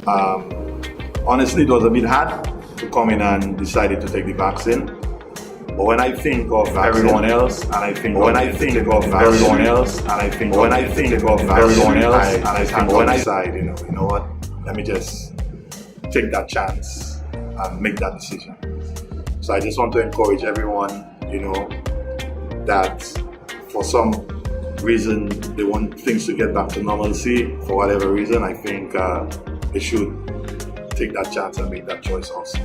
Honestly, it was a bit hard to come in and decided to take the vaccine. But when I think of everyone else, and I think when I think of everyone else, and I think when I think of everyone else, and I think when I decide, you know what? Let me just take that chance and make that decision. So I just want to encourage everyone, that for some reason they want things to get back to normalcy. For whatever reason, I think they should take that chance and make that choice also.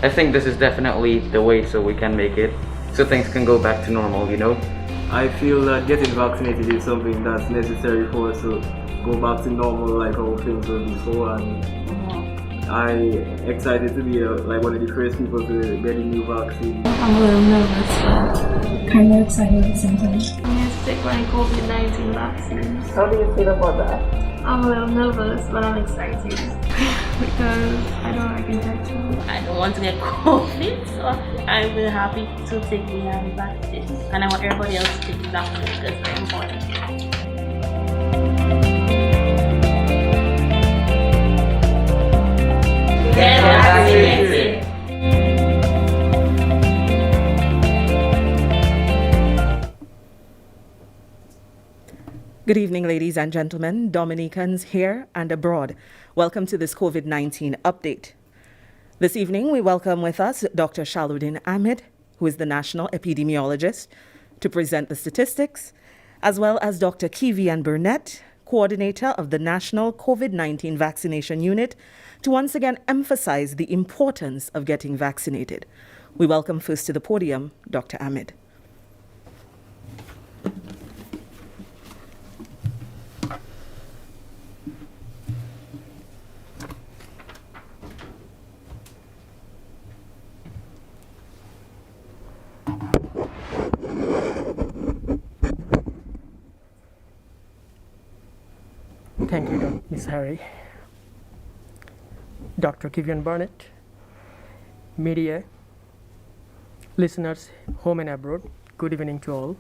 I think this is definitely the way so we can make it, so things can go back to normal, I feel that getting vaccinated is something that's necessary for us to go back to normal like how things were before, and I'm excited to be one of the first people to get a new vaccine. I'm a little nervous, but kind of excited at the same time. I'm going to take my Covid-19 vaccine. How do you feel about that? I'm a little nervous, but I'm excited because I don't like injections. I don't want to get COVID, so I'm really happy to take the vaccine. And I want everybody else to take the vaccine because it's very important. Get vaccinated! Good evening, ladies and gentlemen. Dominicans here and abroad. Welcome to this COVID-19 update. This evening, we welcome with us Dr. Shaluddin Ahmed, who is the national epidemiologist, to present the statistics, as well as Dr. Kivian Burnett, coordinator of the National COVID-19 Vaccination Unit, to once again emphasize the importance of getting vaccinated. We welcome first to the podium, Dr. Ahmed. Thank you, Ms. Harry. Dr. Kivian Burnett, media, listeners home and abroad, good evening to all.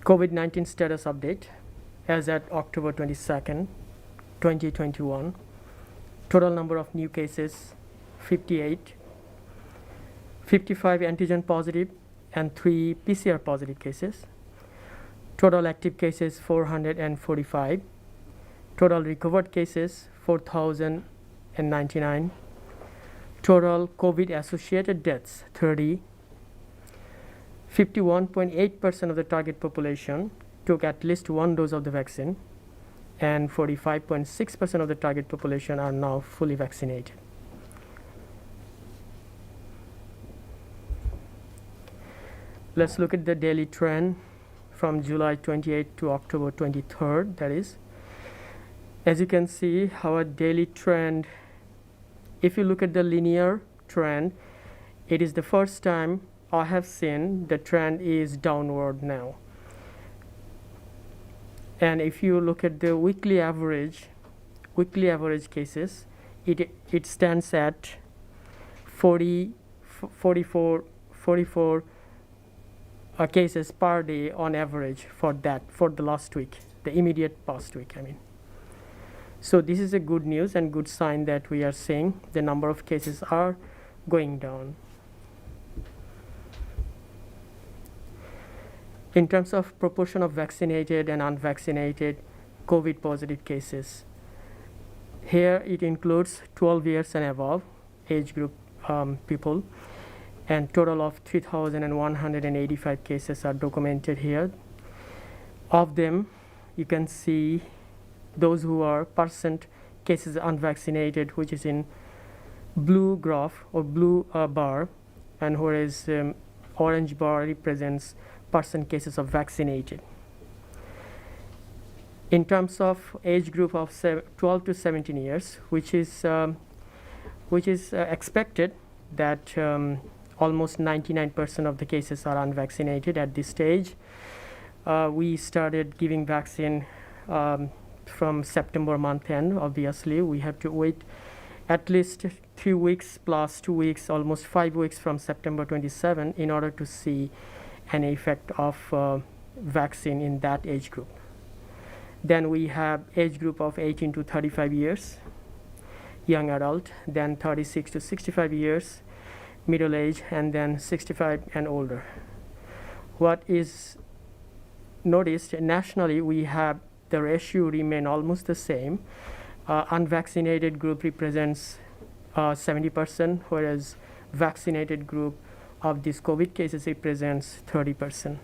COVID-19 status update as at October 22nd, 2021. Total number of new cases 58, 55 antigen positive and 3 PCR positive cases. Total active cases 445. Total recovered cases 4,099. Total COVID associated deaths 30. 51.8% of the target population took at least one dose of the vaccine, and 45.6% of the target population are now fully vaccinated. Let's look at the daily trend from July 28th to October 23rd, that is. As you can see, our daily trend, if you look at the linear trend, it is the first time I have seen the trend is downward now. And if you look at the weekly average cases, it stands at 44 cases per day on average for the last week, the immediate past week, I mean. So this is a good news and good sign that we are seeing the number of cases are going down. In terms of proportion of vaccinated and unvaccinated COVID positive cases, here it includes 12 years and above age group people, and total of 3,185 cases are documented here. Of them, you can see those who are percent cases unvaccinated, which is in blue graph or blue bar, and whereas orange bar represents percent cases of vaccinated. In terms of age group of 12 to 17 years, which is expected that almost 99% of the cases are unvaccinated at this stage. we started giving vaccine from September month end. Obviously, we have to wait at least 3 weeks plus 2 weeks, almost 5 weeks from September 27 in order to see an effect of vaccine in that age group. Then we have age group of 18 to 35 years, young adult, then 36 to 65 years, middle age, and then 65 and older. What is noticed nationally, we have the ratio remain almost the same. Unvaccinated group represents 70%, whereas vaccinated group of these COVID cases represents 30%.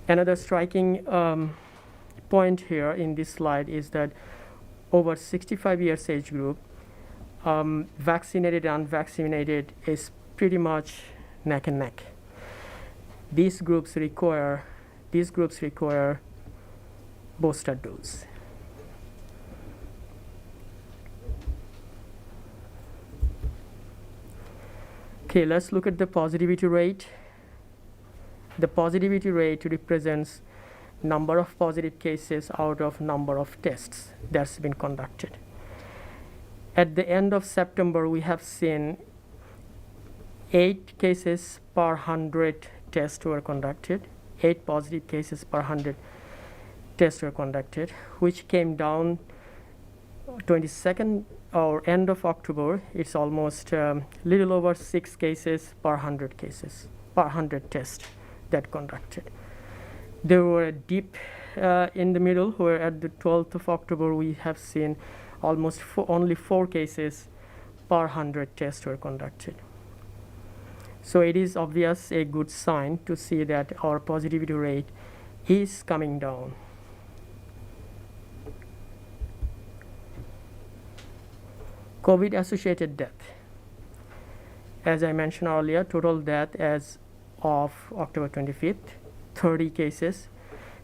Another striking point here in this slide is that over 65 years age group, vaccinated and unvaccinated is pretty much neck and neck. These groups require booster dose. Okay, let's look at the positivity rate. The positivity rate represents number of positive cases out of number of tests that's been conducted. At the end of September, we have seen 8 cases per 100 tests were conducted, 8 positive cases per 100 tests were conducted, which came down 22nd or end of October. It's almost little over 6 cases per 100 cases, per 100 tests that conducted. There were a dip in the middle where at the 12th of October we have seen almost only 4 cases per 100 tests were conducted. So it is obvious a good sign to see that our positivity rate is coming down. COVID-associated death. As I mentioned earlier, total death as of October 25th, 30 cases.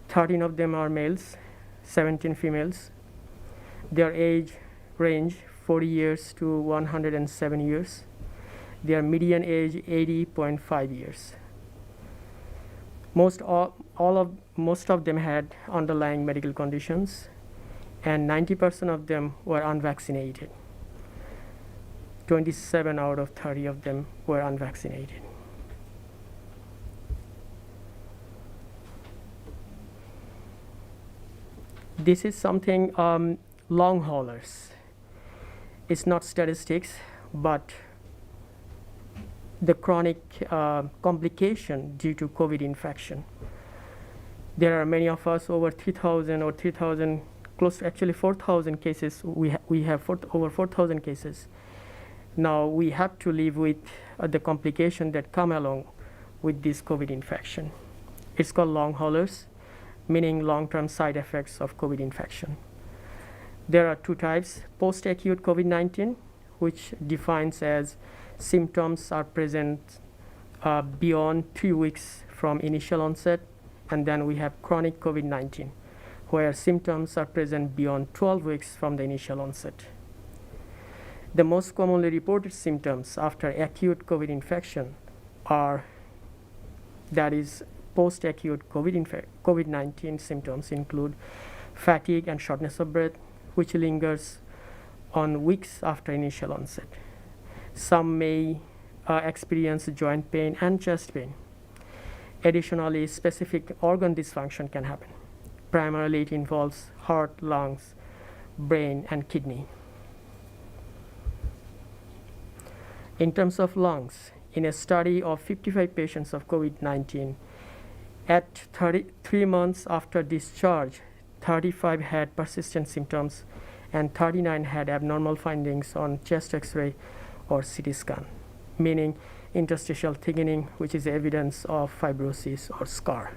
13 of them are males, 17 females. Their age range 40 years to 107 years. Their median age 80.5 years. Most of them had underlying medical conditions, and 90% of them were unvaccinated. 27 out of 30 of them were unvaccinated. This is something long haulers. It's not statistics, but the chronic complication due to COVID infection. There are many of us, over 3,000 or 3,000, close to actually 4,000 cases. We have over 4,000 cases. Now we have to live with the complication that come along with this COVID infection. It's called long haulers, meaning long-term side effects of COVID infection. There are 2 types: post-acute COVID-19, which defines as symptoms are present beyond 3 weeks from initial onset, and then we have chronic COVID-19, where symptoms are present beyond 12 weeks from the initial onset. The most commonly reported symptoms after acute COVID infection are, that is, post-acute COVID-19 symptoms include fatigue and shortness of breath, which lingers on weeks after initial onset. Some may experience joint pain and chest pain. Additionally, specific organ dysfunction can happen. Primarily, it involves heart, lungs, brain, and kidney. In terms of lungs, in a study of 55 patients of COVID-19, at 3 months after discharge, 35 had persistent symptoms and 39 had abnormal findings on chest X-ray or CT scan, meaning interstitial thickening, which is evidence of fibrosis or scar.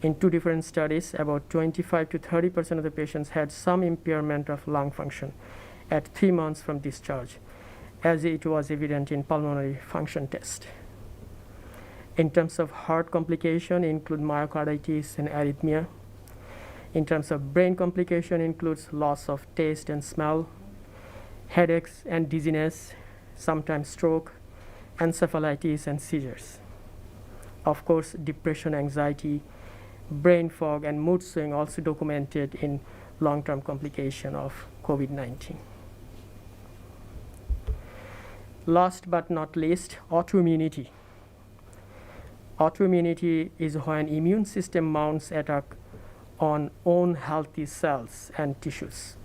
In 2 different studies, about 25 to 30% of the patients had some impairment of lung function at 3 months from discharge, as it was evident in pulmonary function test. In terms of heart complication, include myocarditis and arrhythmia. In terms of brain complication, includes loss of taste and smell, headaches and dizziness, sometimes stroke, encephalitis and seizures. Of course, depression, anxiety, brain fog, and mood swing also documented in long-term complication of COVID-19. Last but not least, autoimmunity. Autoimmunity is when immune system mounts attack on own healthy cells and tissues.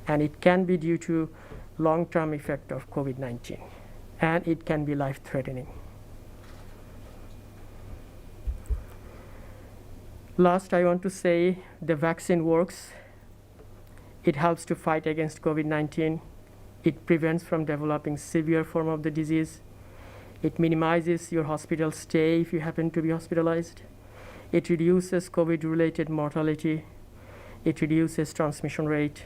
And it can be due to long-term effect of COVID-19, and it can be life-threatening. Last, I want to say the vaccine works. It helps to fight against COVID-19. It prevents from developing severe form of the disease. It minimizes your hospital stay if you happen to be hospitalized. It reduces COVID-related mortality. It reduces transmission rate,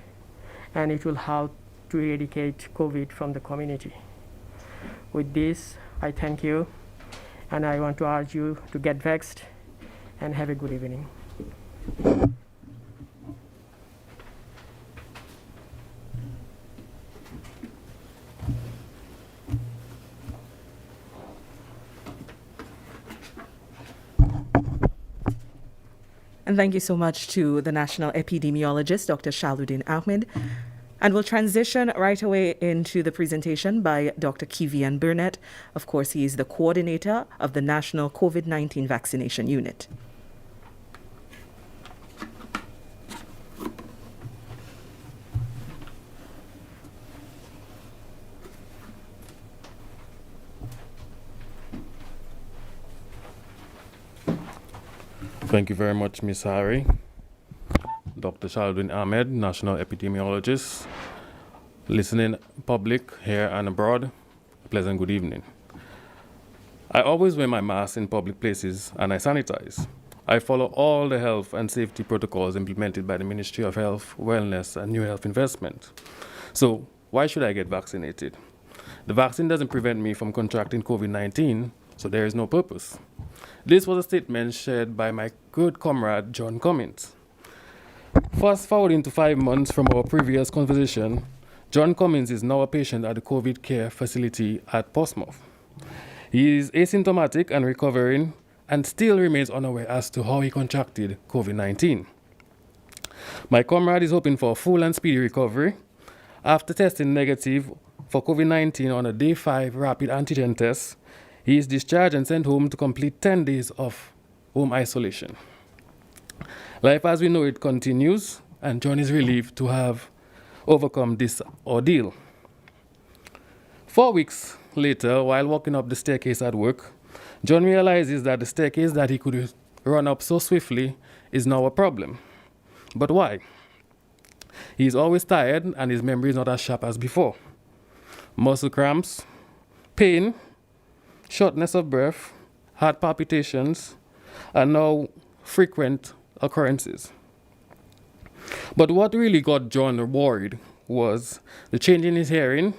and it will help to eradicate COVID from the community. With this, I thank you, and I want to urge you to get vaxxed, and have a good evening. And thank you so much to the national epidemiologist, Dr. Shaluddin Ahmed. And we'll transition right away into the presentation by Dr. Kivian Burnett. Of course, he is the coordinator of the National COVID-19 Vaccination Unit. Thank you very much, Ms. Hari. Dr. Shaluddin Ahmed, National Epidemiologist, listening public here and abroad, pleasant good evening. I always wear my mask in public places and I sanitize. I follow all the health and safety protocols implemented by the Ministry of Health, Wellness and New Health Investment. So why should I get vaccinated? The vaccine doesn't prevent me from contracting COVID-19, so there is no purpose. This was a statement shared by my good comrade, John Cummins. Fast forwarding to 5 months from our previous conversation, John Cummins is now a patient at the COVID care facility at Portsmouth. He is asymptomatic and recovering and still remains unaware as to how he contracted COVID-19. My comrade is hoping for a full and speedy recovery. After testing negative for COVID-19 on a day 5 rapid antigen test, he is discharged and sent home to complete 10 days of home isolation. Life as we know it continues, and John is relieved to have overcome this ordeal. 4 weeks later, while walking up the staircase at work, John realizes that the staircase that he could run up so swiftly is now a problem. But why? He is always tired and his memory is not as sharp as before. Muscle cramps, pain, shortness of breath, heart palpitations are now frequent occurrences. But what really got John worried was the change in his hearing,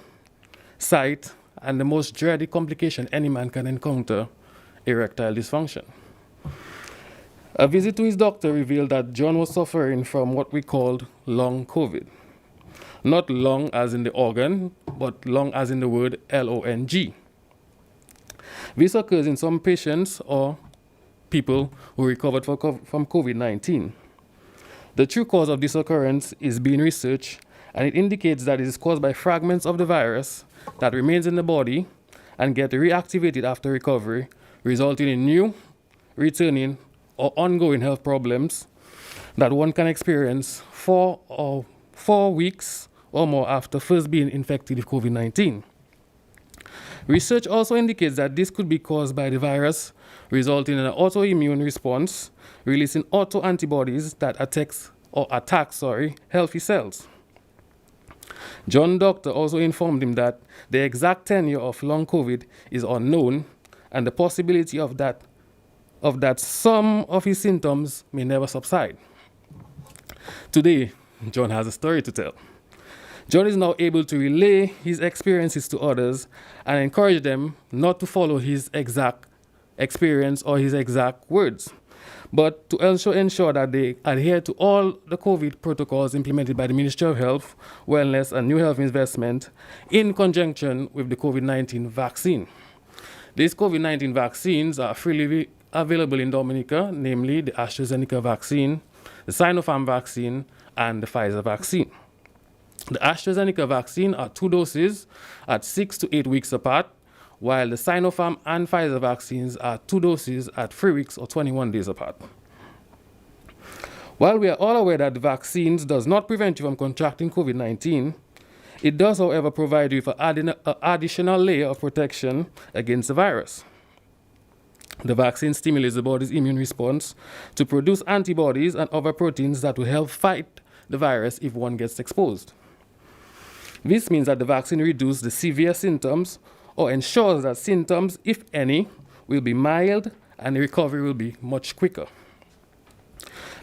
sight, and the most dreaded complication any man can encounter, erectile dysfunction. A visit to his doctor revealed that John was suffering from what we called long COVID. Not lung as in the organ, but lung as in the word L-O-N-G. This occurs in some patients or people who recovered from COVID-19. The true cause of this occurrence is being researched, and it indicates that it is caused by fragments of the virus that remains in the body and get reactivated after recovery, resulting in new, returning, or ongoing health problems that one can experience 4 weeks or more after first being infected with COVID-19. Research also indicates that this could be caused by the virus, resulting in an autoimmune response, releasing autoantibodies that attack healthy cells. John's doctor also informed him that the exact tenure of long COVID is unknown, and the possibility of that some of his symptoms may never subside. Today, John has a story to tell. John is now able to relay his experiences to others and encourage them not to follow his exact experience or his exact words, but to also ensure that they adhere to all the COVID protocols implemented by the Ministry of Health, Wellness and New Health Investment in conjunction with the COVID-19 vaccine. These COVID-19 vaccines are freely available in Dominica, namely the AstraZeneca vaccine, the Sinopharm vaccine, and the Pfizer vaccine. The AstraZeneca vaccine are 2 doses at 6 to 8 weeks apart, while the Sinopharm and Pfizer vaccines are 2 doses at 3 weeks or 21 days apart. While we are all aware that the vaccines does not prevent you from contracting COVID-19, it does, however, provide you with an additional layer of protection against the virus. The vaccine stimulates the body's immune response to produce antibodies and other proteins that will help fight the virus if one gets exposed. This means that the vaccine reduces the severe symptoms or ensures that symptoms, if any, will be mild and the recovery will be much quicker.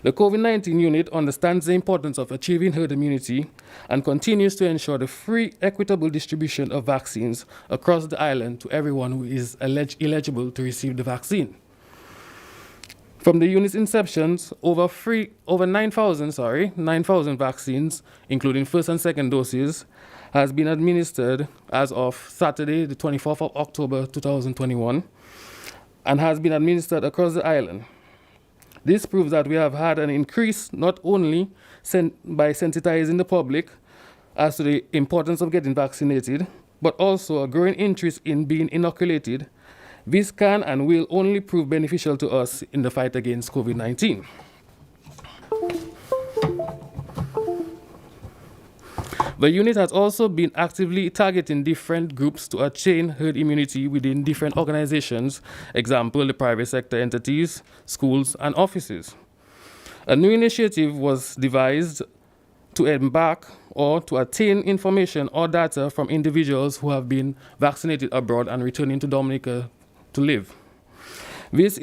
The COVID-19 unit understands the importance of achieving herd immunity and continues to ensure the free, equitable distribution of vaccines across the island to everyone who is eligible to receive the vaccine. From the unit's inception, over 9,000 vaccines, including first and second doses, has been administered as of Saturday, the 24th of October 2021, and has been administered across the island. This proves that we have had an increase not only by sensitizing the public as to the importance of getting vaccinated, but also a growing interest in being inoculated. This can and will only prove beneficial to us in the fight against COVID-19. The unit has also been actively targeting different groups to attain herd immunity within different organizations, example, the private sector entities, schools, and offices. A new initiative was devised to embark or to attain information or data from individuals who have been vaccinated abroad and returning to Dominica to live. This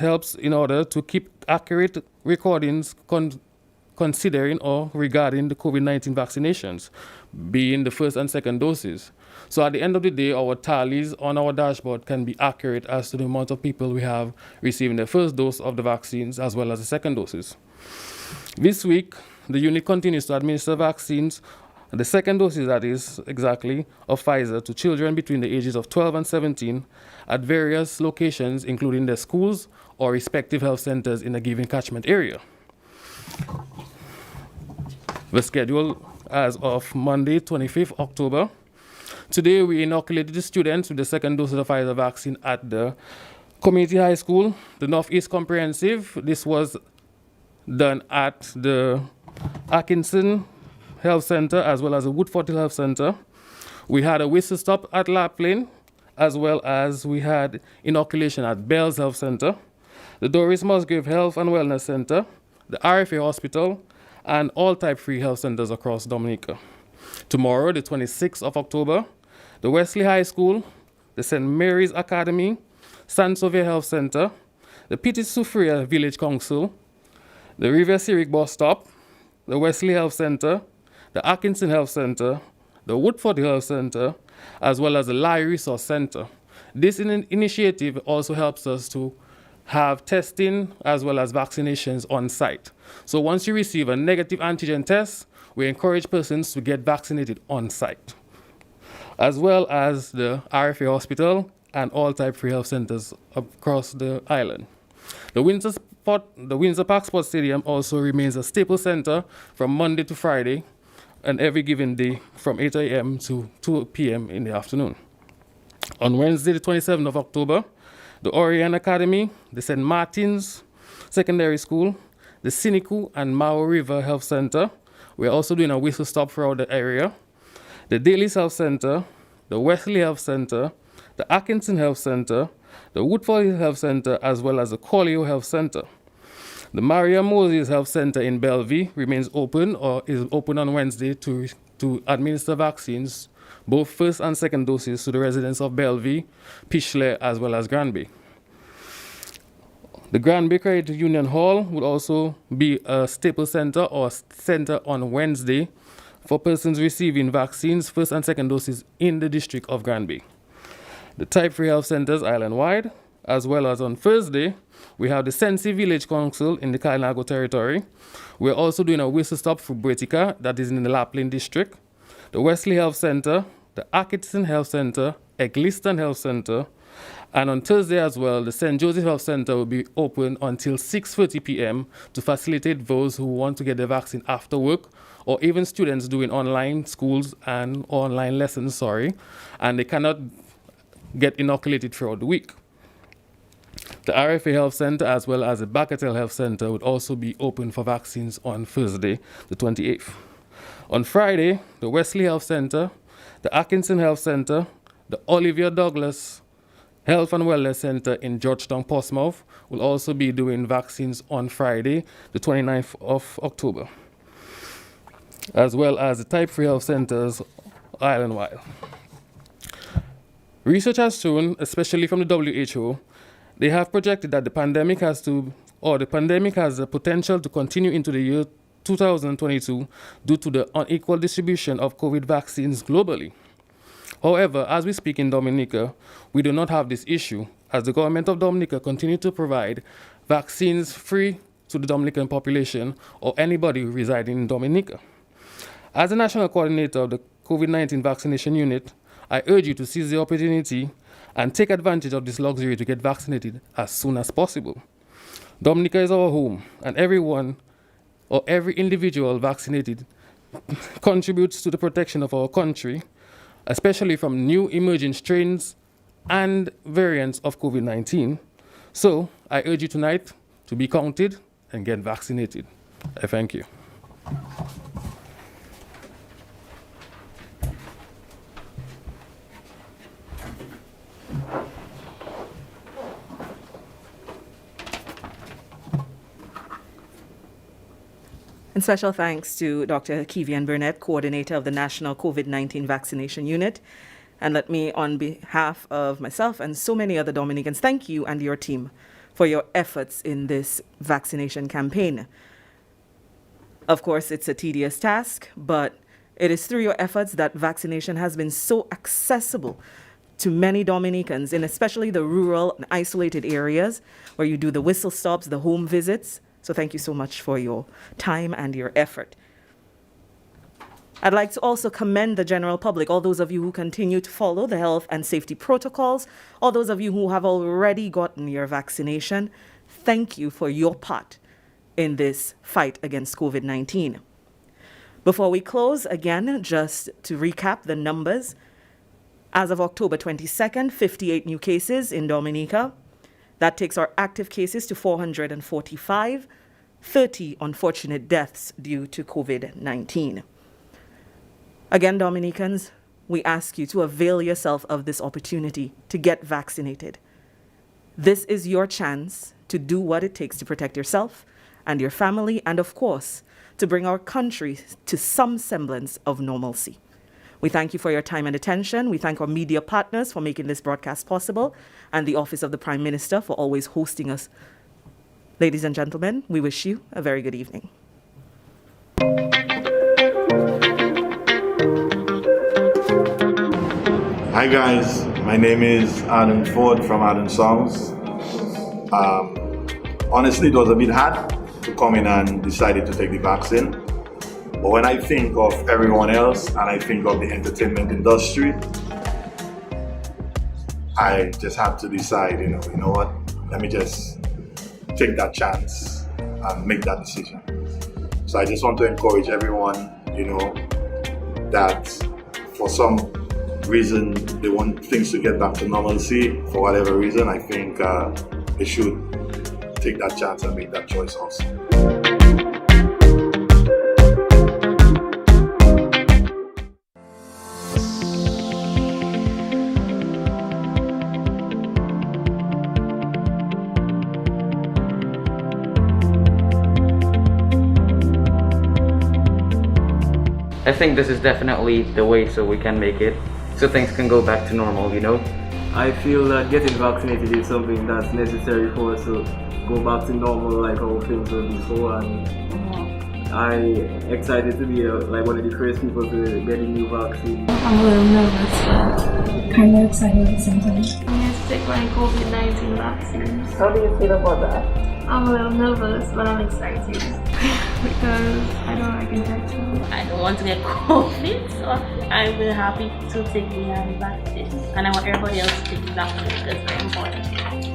helps in order to keep accurate recordings considering or regarding the COVID-19 vaccinations, being the first and second doses. So at the end of the day, our tallies on our dashboard can be accurate as to the amount of people we have receiving the first dose of the vaccines as well as the second doses. This week, the unit continues to administer vaccines, the second doses, that is, exactly, of Pfizer to children between the ages of 12 and 17 at various locations, including their schools or respective health centers in a given catchment area. The schedule as of Monday, 25th October. Today, we inoculated the students with the second dose of the Pfizer vaccine at the Community High School, the Northeast Comprehensive. This was done at the Atkinson Health Center as well as the Woodford Health Center. We had a whistle stop at Laplane, as well as we had inoculation at Bell's Health Center, the Doris Musgrave Health and Wellness Center, the RFA Hospital, and all type 3 health centers across Dominica. Tomorrow, the 26th of October, the Wesley High School, the St. Mary's Academy, San Sovia Health Center, the Petit Soufriere Village Council, the Riviera Civic Bus Stop, the Wesley Health Center, the Atkinson Health Center, the Woodford Health Center, as well as the Larry Resource Center. This initiative also helps us to have testing as well as vaccinations on site. So once you receive a negative antigen test, we encourage persons to get vaccinated on site, as well as the RFA Hospital and all type 3 health centers across the island. The Windsor Park Sports Stadium also remains a staple center from Monday to Friday and every given day from 8 a.m. to 2 p.m. in the afternoon. On Wednesday, the 27th of October, the Orion Academy, the St. Martin's Secondary School, the Siniku and Mao River Health Center. We're also doing a whistle stop throughout the area. The Daly's Health Center, the Wesley Health Center, the Atkinson Health Center, the Woodford Health Center, as well as the Collier Health Center. The Maria Moses Health Center in Bellevue remains open or is open on Wednesday to administer vaccines, both first and second doses, to the residents of Bellevue, Pichelay, as well as Granby. The Granby Credit Union Hall would also be a staple center or center on Wednesday for persons receiving vaccines, first and second doses in the district of Granby. The type 3 health centers island-wide, as well as on Thursday, we have the Sensi Village Council in the Kalinago territory. We're also doing a whistle stop for Bretica, that is in the Laplane district, the Wesley Health Center, the Atkinson Health Center, Egliston Health Center. And on Thursday as well, the St. Joseph Health Center will be open until 6:30 p.m. to facilitate those who want to get the vaccine after work, or even students doing online schools and online lessons, and they cannot get inoculated throughout the week. The RFA Health Center as well as the Bacatel Health Center would also be open for vaccines on Thursday, the 28th. On Friday, the Wesley Health Center, the Atkinson Health Center, the Olivia Douglas Health and Wellness Center in Georgetown, Portsmouth will also be doing vaccines on Friday, the 29th of October, as well as the Type 3 Health Centers island-wide. Research has shown, especially from the WHO, they have projected that the pandemic has the potential to continue into the year 2022 due to the unequal distribution of COVID vaccines globally. However, as we speak in Dominica, we do not have this issue, as the government of Dominica continue to provide vaccines free to the Dominican population or anybody residing in Dominica. As the national coordinator of the COVID-19 vaccination unit, I urge you to seize the opportunity and take advantage of this luxury to get vaccinated as soon as possible. Dominica is our home, and everyone or every individual vaccinated contributes to the protection of our country, especially from new emerging strains and variants of COVID-19. So I urge you tonight to be counted and get vaccinated. I thank you. And special thanks to Dr. Kivian Burnett, coordinator of the National COVID-19 Vaccination Unit. And let me, on behalf of myself and so many other Dominicans, thank you and your team for your efforts in this vaccination campaign. Of course, it's a tedious task, but it is through your efforts that vaccination has been so accessible to many Dominicans, in especially the rural and isolated areas where you do the whistle stops, the home visits. So thank you so much for your time and your effort. I'd like to also commend the general public, all those of you who continue to follow the health and safety protocols, all those of you who have already gotten your vaccination. Thank you for your part in this fight against COVID-19. Before we close, again, just to recap the numbers. As of October 22nd, 58 new cases in Dominica. That takes our active cases to 445, 30 unfortunate deaths due to COVID-19. Again, Dominicans, we ask you to avail yourself of this opportunity to get vaccinated. This is your chance to do what it takes to protect yourself and your family, and of course, to bring our country to some semblance of normalcy. We thank you for your time and attention. We thank our media partners for making this broadcast possible, and the Office of the Prime Minister for always hosting us. Ladies and gentlemen, we wish you a very good evening. Hi guys, my name is Adam Ford from Adam Songs. Honestly, it was a bit hard to come in and decided to take the vaccine. But when I think of everyone else and I think of the entertainment industry, I just have to decide, you know what, let me just take that chance and make that decision. So I just want to encourage everyone, that for some reason they want things to get back to normalcy, for whatever reason, I think they should take that chance and make that choice also. I think this is definitely the way so we can make it, so things can go back to normal, I feel that getting vaccinated is something that's necessary for us to go back to normal like how things were before, and I'm excited to be one of the first people to get a new vaccine. I'm a little nervous, but kind of excited at the same time. I'm going to take my COVID-19 vaccine. How do you feel about that? I'm a little nervous, but I'm excited because I can catch it. I don't want to get COVID, so I will be happy to take the vaccine. And I want everybody else to take the vaccine because it's very important.